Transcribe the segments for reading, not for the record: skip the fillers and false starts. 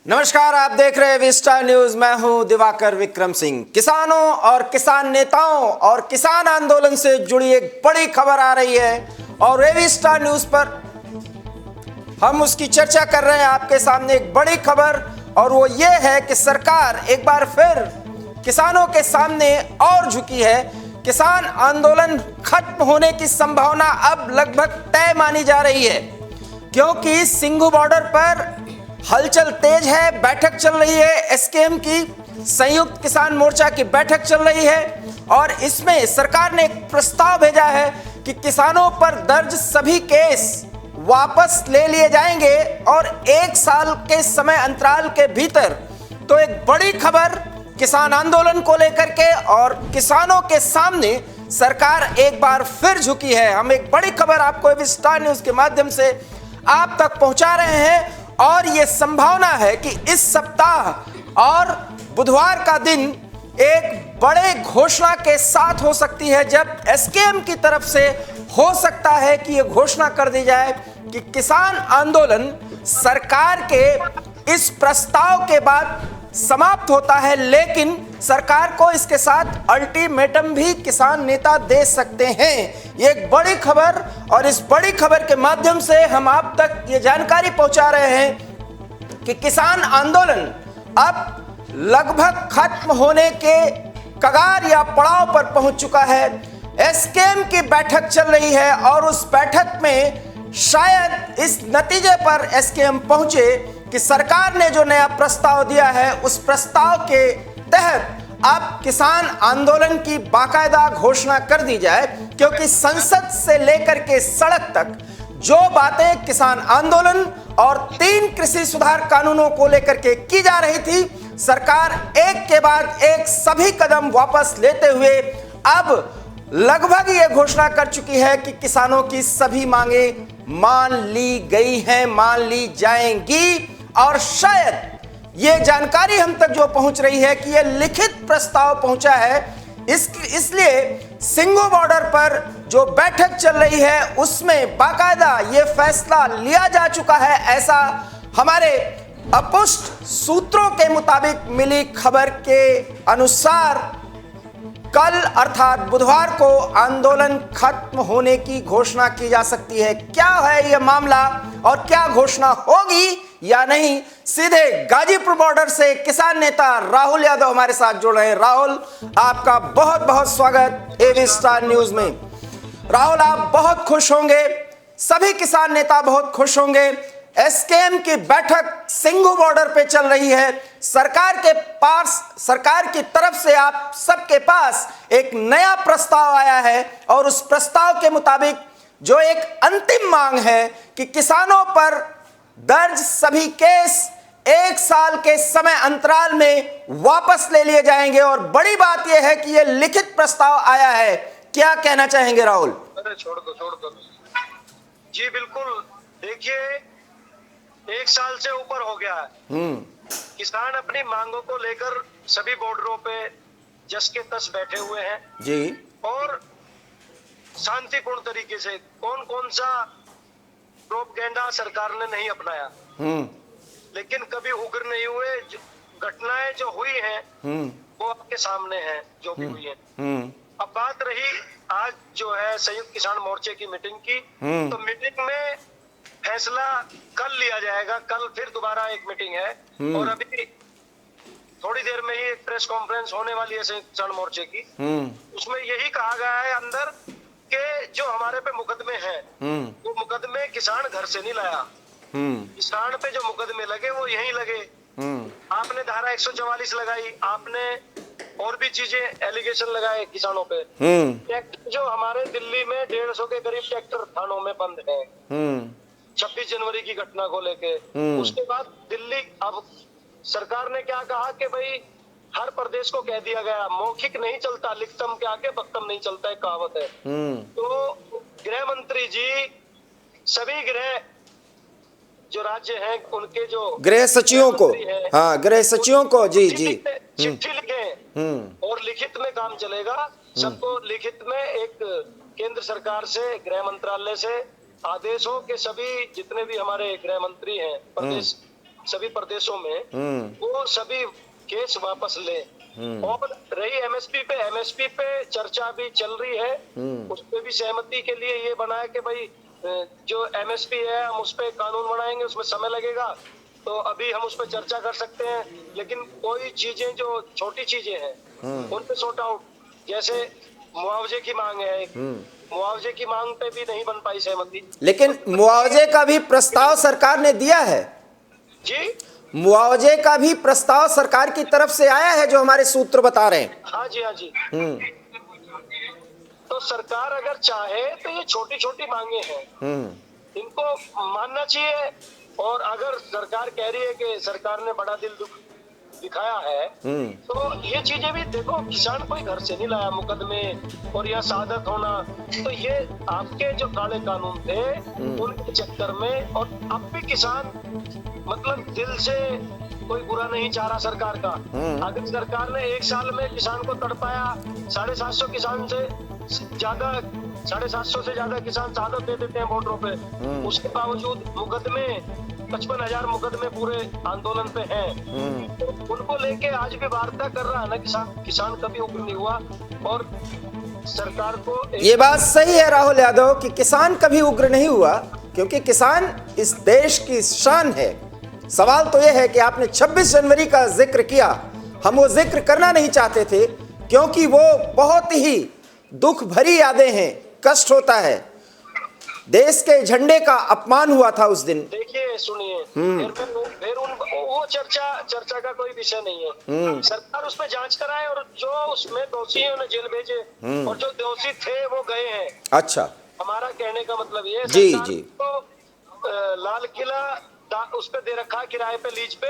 नमस्कार, आप देख रहे हैं विस्टा न्यूज। मैं हूं दिवाकर विक्रम सिंह। किसानों और किसान नेताओं और किसान आंदोलन से जुड़ी एक बड़ी खबर आ रही है और विस्टा न्यूज पर हम उसकी चर्चा कर रहे हैं। आपके सामने एक बड़ी खबर और वो ये है कि सरकार एक बार फिर किसानों के सामने और झुकी है। किसान आंदोलन खत्म होने की संभावना अब लगभग तय मानी जा रही है, क्योंकि सिंघू बॉर्डर पर हलचल तेज है। बैठक चल रही है, एसकेएम की संयुक्त किसान मोर्चा की बैठक चल रही है और इसमें सरकार ने एक प्रस्ताव भेजा है कि किसानों पर दर्ज सभी केस वापस ले लिए जाएंगे और 1 साल के समय अंतराल के भीतर। तो एक बड़ी खबर किसान आंदोलन को लेकर के और किसानों के सामने सरकार एक बार फिर झुकी है। हम एक बड़ी खबर आपको विस्टा न्यूज के माध्यम से आप तक पहुंचा रहे हैं और यह संभावना है कि इस सप्ताह और बुधवार का दिन एक बड़े घोषणा के साथ हो सकती है, जब एसकेएम की तरफ से हो सकता है कि यह घोषणा कर दी जाए कि किसान आंदोलन सरकार के इस प्रस्ताव के बाद समाप्त होता है, लेकिन सरकार को इसके साथ अल्टीमेटम भी किसान नेता दे सकते हैं। ये एक बड़ी खबर और इस बड़ी खबर के माध्यम से हम आप तक ये जानकारी पहुंचा रहे हैं कि किसान आंदोलन अब लगभग खत्म होने के कगार या पड़ाव पर पहुंच चुका है। एसकेएम की बैठक चल रही है और उस बैठक में शायद इस नतीजे पर एसकेएम पहुंचे कि सरकार ने जो नया प्रस्ताव दिया है उस प्रस्ताव के तहत अब किसान आंदोलन की बाकायदा घोषणा कर दी जाए, क्योंकि संसद से लेकर के सड़क तक जो बातें किसान आंदोलन और 3 कृषि सुधार कानूनों को लेकर के की जा रही थी, सरकार एक के बाद एक सभी कदम वापस लेते हुए अब लगभग ये घोषणा कर चुकी है कि किसानों की सभी मांगे मान ली गई हैं, मान ली जाएंगी। और शायद ये जानकारी हम तक जो पहुंच रही है कि ये लिखित प्रस्ताव पहुंचा है, इसलिए सिंघू बॉर्डर पर जो बैठक चल रही है उसमें बाकायदा ये फैसला लिया जा चुका है। ऐसा हमारे अपुष्ट सूत्रों के मुताबिक मिली खबर के अनुसार कल अर्थात बुधवार को आंदोलन खत्म होने की घोषणा की जा सकती है। क्या है यह मामला और क्या घोषणा होगी या नहीं, सीधे गाजीपुर बॉर्डर से किसान नेता राहुल यादव हमारे साथ जुड़ रहे हैं। राहुल, आपका बहुत बहुत स्वागत विस्टा न्यूज में। राहुल, आप बहुत खुश होंगे, सभी किसान नेता बहुत खुश होंगे। एसकेएम की बैठक सिंघू बॉर्डर पे चल रही है। सरकार के पास, सरकार की तरफ से आप सबके पास एक नया प्रस्ताव आया है और उस प्रस्ताव के मुताबिक जो एक अंतिम मांग है कि किसानों पर दर्ज सभी केस 1 साल के समय अंतराल में वापस ले लिए जाएंगे। और बड़ी बात यह है कि यह लिखित प्रस्ताव आया है। क्या कहना चाहेंगे राहुल? अरे छोड़ दो जी। बिल्कुल, देखिए 1 साल से ऊपर हो गया है। किसान अपनी मांगों को लेकर सभी बॉर्डरों पे जस के तस बैठे हुए हैं जी, और शांतिपूर्ण तरीके से। कौन सा प्रोपगेंडा सरकार ने नहीं अपनाया, लेकिन कभी उग्र नहीं हुए। घटनाएं जो हुई हैं वो आपके सामने हैं, जो भी हुई हैं। अब बात रही आज जो है संयुक्त किसान मोर्चे की मीटिंग की, तो मीटिंग में फैसला कल लिया जाएगा। कल फिर दोबारा एक मीटिंग है और अभी थोड़ी देर में ही एक प्रेस कॉन्फ्रेंस होने वाली है संयुक्त किसान मोर्चे की। उसमें यही कहा गया है अंदर के जो हमारे पे मुकदमे हैं वो मुकदमे किसान घर से नहीं लाया। किसान पे जो मुकदमे लगे वो यहीं लगे। आपने धारा 144 लगाई, आपने और भी चीजें एलिगेशन लगाए किसानों पे। ट्रैक्टर जो हमारे दिल्ली में 150 के करीब ट्रैक्टर थानों में बंद है 26 जनवरी की घटना को लेके। उसके बाद दिल्ली, अब सरकार ने क्या कहा कि भाई हर प्रदेश को कह दिया गया मौखिक नहीं चलता, लिखतम के आगे बक्तम नहीं चलता, एक कहावत है। तो गृह मंत्री जी सभी गृह जो राज्य हैं उनके जो गृह सचिवों को, हाँ गृह सचिवों को जी चिट्ठी लिखे और लिखित में काम चलेगा। सबको लिखित में एक केंद्र सरकार से, गृह मंत्रालय से आदेश हो कि सभी जितने भी हमारे गृह मंत्री हैं प्रदेश सभी प्रदेशों में, वो सभी केस वापस ले। और रही एमएसपी पे चर्चा भी चल रही है, उस पे भी सहमति के लिए ये बना है कि भाई जो एमएसपी है हम उस पे कानून बनाएंगे, उसमें समय लगेगा, तो अभी हम उस पर चर्चा कर सकते हैं। लेकिन कोई चीजें जो छोटी चीजें हैं उन पे सॉर्ट आउट, जैसे मुआवजे की मांग है, मुआवजे की मांग पे भी नहीं बन पाई सहमति। लेकिन मुआवजे का भी प्रस्ताव सरकार ने दिया है जी, मुआवजे का भी प्रस्ताव सरकार की तरफ से आया है, जो हमारे सूत्र बता रहे हैं। हाँ जी, हाँ जी। तो सरकार अगर चाहे तो ये छोटी छोटी मांगे हैं, इनको मानना चाहिए। और अगर सरकार कह रही है कि सरकार ने बड़ा दिल दिखाया है, तो ये चीजें भी देखो, किसान कोई घर से नहीं लाया मुकदमे और यह शहादत होना, तो ये आपके जो काले कानून थे उनके चक्कर में। और अब भी किसान मतलब दिल से कोई बुरा नहीं चाह रहा सरकार का। अगर सरकार ने एक साल में किसान को तड़पाया, 750 किसान से ज्यादा 750 से ज्यादा किसान शहादत दे देते हैं बॉर्डरों पे, उसके बावजूद मुकदमे 55,000 मुकदमे पूरे आंदोलन पे हैं। तो उनको लेके आज भी वार्ता कर रहा है ना किसान कभी उग्र नहीं हुआ। और सरकार को ये बात सही है राहुल यादव कि किसान कभी उग्र नहीं हुआ, क्योंकि किसान इस देश की शान है। सवाल तो यह है कि आपने 26 जनवरी का जिक्र किया, हम वो जिक्र करना नहीं चाहते थे क्योंकि वो बहुत ही दुख भरी यादें हैं, कष्ट होता है। देश के झंडे का अपमान हुआ था उस दिन। देखिए सुनिए, फिर वो चर्चा का कोई विषय नहीं है। सरकार उस पर जांच कराए और जो उसमें दोषी है उन्हें जेल भेजे, और जो दोषी थे वो गए हैं। अच्छा, हमारा कहने का मतलब ये है, जी जी, तो लाल किला उस पे दे रखा किराए पे, लीज पे।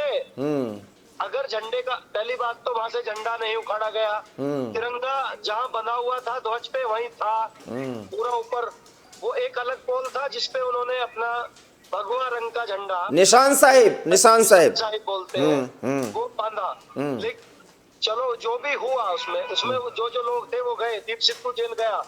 अगर झंडे का, पहली बात तो वहां से झंडा नहीं उखाड़ा गया, तिरंगा जहाँ बना हुआ था ध्वज पे वहीं था पूरा ऊपर। वो एक अलग पोल था जिसपे उन्होंने अपना भगवा रंग का झंडा, निशान साहिब बोलते हैं, वो बांधा। लेकिन चलो जो भी हुआ उसमें जो लोग थे वो गए, दीप सिद्धू जेल गया।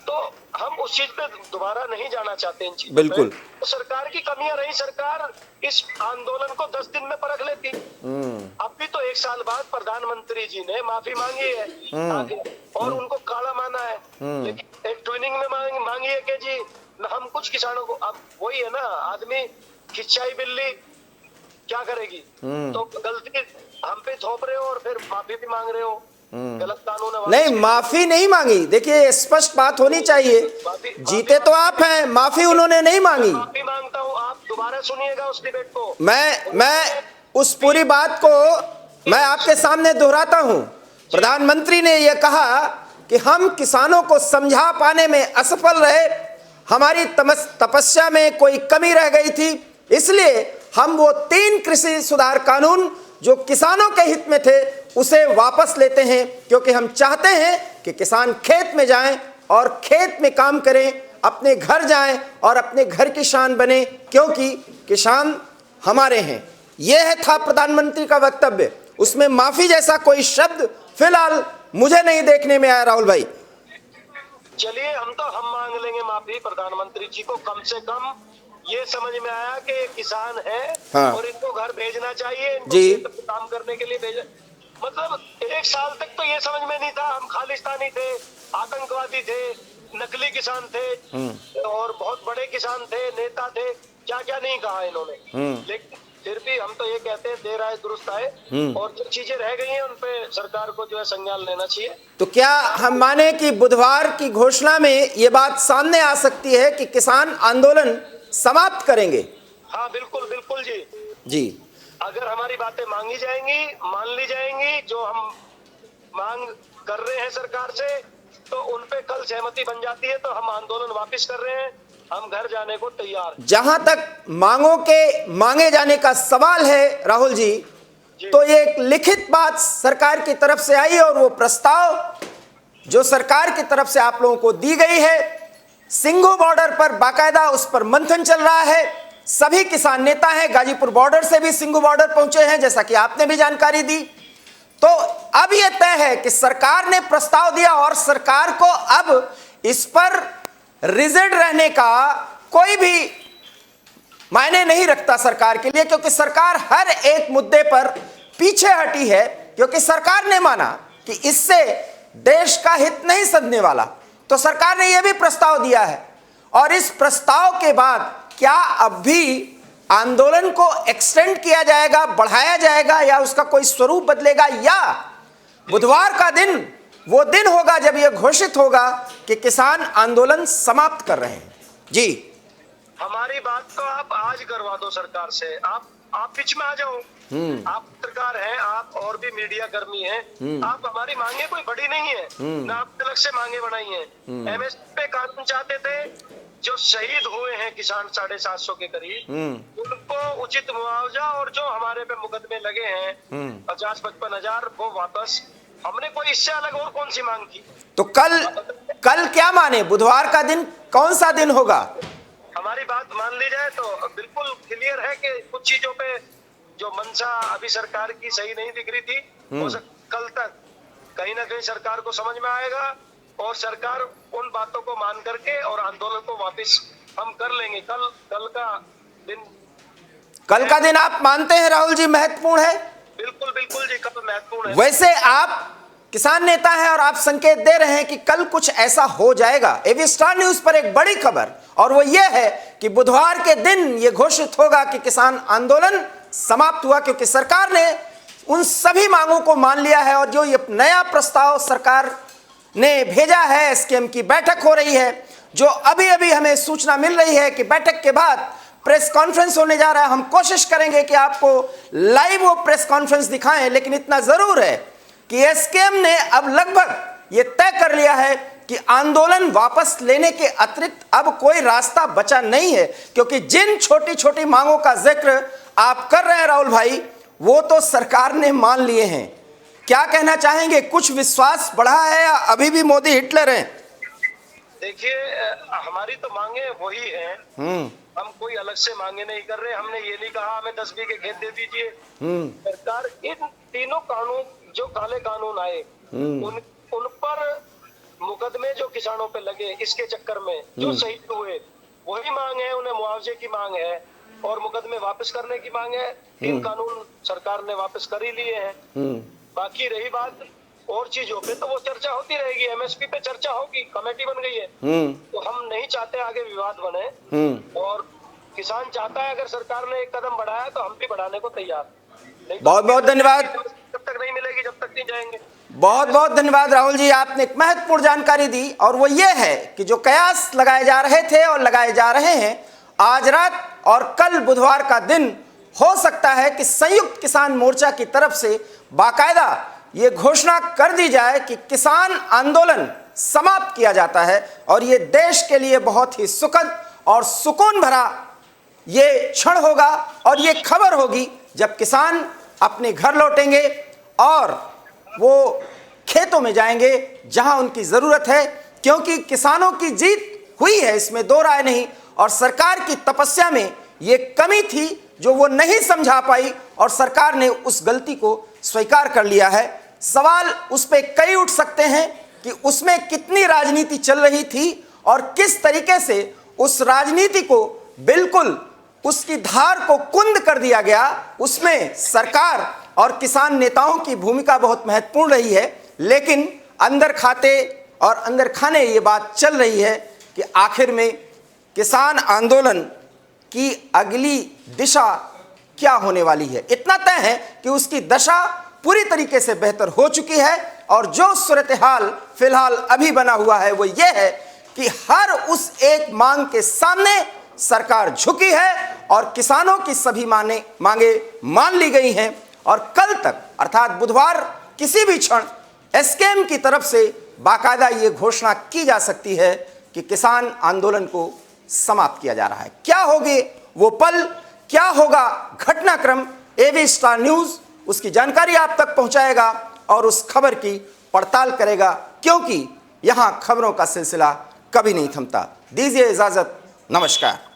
तो हम उस चीज पे दोबारा नहीं जाना चाहते इन चीजों बिल्कुल। तो सरकार की कमियां रही, सरकार इस आंदोलन को 10 दिन में परख लेती। अब भी तो 1 साल बाद प्रधानमंत्री जी ने माफी मांगी है और उनको काला माना है, लेकिन एक ट्विनिंग में मांगी है कि जी हम कुछ किसानों को, अब वही है ना, आदमी खिंचाई बिल्ली क्या करेगी। तो गलती हम पे थोप रहे हो और फिर माफी भी मांग रहे हो, गलत कानून है। नहीं, माफी नहीं मांगी। देखिए, स्पष्ट बात होनी चाहिए, जीते तो आप हैं, माफी उन्होंने नहीं मांगी। माफी मांगता हूँ, आप दोबारा सुनिएगा उस डिबेट को। मैं उस पूरी बात को मैं आपके सामने दोहराता हूं। प्रधानमंत्री ने यह कहा कि हम किसानों को समझा पाने में असफल रहे, हमारी तपस्या में कोई कमी रह गई थी, इसलिए हम वो 3 कृषि सुधार कानून जो किसानों के हित में थे उसे वापस लेते हैं, क्योंकि हम चाहते हैं कि किसान खेत में जाएं और खेत में काम करें, अपने घर जाएं और अपने घर की शान बने, क्योंकि किसान हमारे हैं। यह था प्रधानमंत्री का वक्तव्य। उसमें माफी जैसा कोई शब्द फिलहाल मुझे नहीं देखने में आया। राहुल भाई, चलिए हम मांग लेंगे माफी प्रधानमंत्री जी को। कम से कम ये समझ में आया कि किसान है, हाँ, और इनको घर भेजना चाहिए, जी, काम करने के लिए भेजा। मतलब 1 साल तक तो ये समझ में नहीं था, हम खालिस्तानी थे, आतंकवादी थे, नकली किसान थे और बहुत बड़े किसान थे, नेता थे, क्या क्या नहीं कहा इन्होंने। लेकिन फिर भी हम तो ये कहते हैं देर आए दुरुस्त आए, और जो चीजें रह गई हैं उन पे सरकार को जो है संज्ञान लेना चाहिए। तो क्या हम माने कि बुधवार की घोषणा में ये बात सामने आ सकती है कि किसान आंदोलन समाप्त करेंगे? हाँ बिल्कुल बिल्कुल जी। अगर हमारी बातें मांगी जाएंगी, मान ली जाएंगी, जो हम मांग कर रहे हैं सरकार से, तो उन पे कल सहमति बन जाती है तो हम आंदोलन वापस कर रहे हैं, हम घर जाने को तैयार। जहां तक मांगों के मांगे जाने का सवाल है राहुल जी, तो ये एक लिखित बात सरकार की तरफ से आई और वो प्रस्ताव जो सरकार की तरफ से आप लोगों को दी गई है, सिंघू बॉर्डर पर बाकायदा उस पर मंथन चल रहा है। सभी किसान नेता हैं, गाजीपुर बॉर्डर से भी सिंघू बॉर्डर पहुंचे हैं, जैसा कि आपने भी जानकारी दी। तो अब यह तय है कि सरकार ने प्रस्ताव दिया और सरकार को अब इस पर रिजिड रहने का कोई भी मायने नहीं रखता सरकार के लिए, क्योंकि सरकार हर एक मुद्दे पर पीछे हटी है, क्योंकि सरकार ने माना कि इससे देश का हित नहीं सधने वाला। तो सरकार ने यह भी प्रस्ताव दिया है, और इस प्रस्ताव के बाद क्या अब भी आंदोलन को एक्सटेंड किया जाएगा, बढ़ाया जाएगा, या उसका कोई स्वरूप बदलेगा, या बुधवार का दिन वो दिन होगा जब यह घोषित होगा कि किसान आंदोलन समाप्त कर रहे हैं? जी, हमारी बात तो आप आज करवा दो सरकार से। आप बीच में आ जाओ। आप पत्रकार हैं, आप और भी मीडिया कर्मी हैं। आप हमारी मांगे कोई बड़ी नहीं है ना, आपने अलग से मांगे बनाई हैं। एमएसपी पे कानून चाहते थे, जो शहीद हुए हैं किसान 750 के करीब, उनको उचित मुआवजा, और जो हमारे पे मुकदमे लगे हैं 50-55 हजार, वो वापस। हमने कोई इससे अलग और कौन सी मांग की? तो कल क्या माने? बुधवार का दिन कौन सा दिन होगा? हमारी बात मान ली जाए तो बिल्कुल क्लियर है कि कुछ चीजों पे जो मंशा अभी सरकार की सही नहीं दिख रही थी, वो कल तक कहीं ना कहीं सरकार को समझ में आएगा, और सरकार उन बातों को मान करके और आंदोलन को वापस हम कर लेंगे। कल का दिन आप मानते हैं राहुल जी महत्वपूर्ण है? बिल्कुल बिल्कुल जी, कल महत्वपूर्ण है। वैसे आप किसान नेता हैं और आप संकेत दे रहे हैं कि कल कुछ ऐसा हो जाएगा। एबी स्टार न्यूज पर एक बड़ी खबर, और वो ये है कि बुधवार के दिन ये घोषित होगा कि किसान आंदोलन समाप्त हुआ, क्योंकि सरकार ने उन सभी मांगों को मान लिया है। और जो ये नया प्रस्ताव सरकार ने भेजा है, एसकेएम की बैठक हो रही है, जो अभी अभी हमें सूचना मिल रही है कि बैठक के बाद प्रेस कॉन्फ्रेंस होने जा रहा है। हम कोशिश करेंगे कि आपको लाइव वो प्रेस कॉन्फ्रेंस दिखाएं, लेकिन इतना जरूर है कि एसकेएम ने अब लगभग ये तय कर लिया है कि आंदोलन वापस लेने के अतिरिक्त अब कोई रास्ता बचा नहीं है, क्योंकि जिन छोटी छोटी मांगों का जिक्र आप कर रहे हैं राहुल भाई, वो तो सरकार ने मान लिए हैं। क्या कहना चाहेंगे? कुछ विश्वास बढ़ा है या अभी भी मोदी हिटलर हैं? देखिए, हमारी तो मांगे वही हैं। हम कोई अलग से मांगे नहीं कर रहे। हमने ये नहीं कहा हमें 10 बीघे खेत दे दीजिए। सरकार इन तीनों कानून, जो काले कानून आए, उन पर मुकदमे जो किसानों पे लगे, इसके चक्कर में जो शहीद हुए, वही मांग है। उन्हें मुआवजे की मांग है और मुकदमे वापस करने की मांग है। 3 कानून सरकार ने वापस कर ही लिए हैं। बाकी रही बात और चीजों पे, तो वो चर्चा होती रहेगी। एमएसपी पे चर्चा होगी, कमेटी बन गई है। तो हम नहीं चाहते आगे विवाद बने, और किसान चाहता है अगर सरकार ने एक कदम बढ़ाया तो हम भी बढ़ाने को तैयार। बहुत बहुत धन्यवाद। जब तक नहीं मिलेगी, जब तक नहीं जाएंगे। बहुत बहुत धन्यवाद राहुल जी, आपने एक महत्वपूर्ण जानकारी दी, और वो ये है कि जो कयास लगाए जा रहे थे और लगाए जा रहे हैं, आज रात और कल बुधवार का दिन हो सकता है कि संयुक्त किसान मोर्चा की तरफ से बाकायदा ये घोषणा कर दी जाए कि किसान आंदोलन समाप्त किया जाता है। और ये देश के लिए बहुत ही सुखद और सुकून भरा ये क्षण होगा, और ये खबर होगी जब किसान अपने घर लौटेंगे और वो खेतों में जाएंगे जहां उनकी जरूरत है, क्योंकि किसानों की जीत हुई है, इसमें दो राय नहीं। और सरकार की तपस्या में ये कमी थी जो वो नहीं समझा पाई, और सरकार ने उस गलती को स्वीकार कर लिया है। सवाल उस पे कई उठ सकते हैं कि उसमें कितनी राजनीति चल रही थी, और किस तरीके से उस राजनीति को बिल्कुल उसकी धार को कुंद कर दिया गया। उसमें सरकार और किसान नेताओं की भूमिका बहुत महत्वपूर्ण रही है। लेकिन अंदर खाते और अंदर खाने ये बात चल रही है कि आखिर में किसान आंदोलन की अगली दिशा क्या होने वाली है। इतना तय है कि उसकी दशा पूरी तरीके से बेहतर हो चुकी है, और जो सूरत हाल फिलहाल अभी बना हुआ है वो ये है कि हर उस एक मांग के सामने सरकार झुकी है, और किसानों की सभी मांगे मान ली गई हैं। और कल तक अर्थात बुधवार किसी भी क्षण एसकेएम की तरफ से बाकायदा ये घोषणा की जा सकती है कि किसान आंदोलन को समाप्त किया जा रहा है। क्या होगी वो पल, क्या होगा घटनाक्रम, एबी स्टार न्यूज उसकी जानकारी आप तक पहुंचाएगा और उस खबर की पड़ताल करेगा, क्योंकि यहां खबरों का सिलसिला कभी नहीं थमता। दीजिए इजाजत, नमस्कार।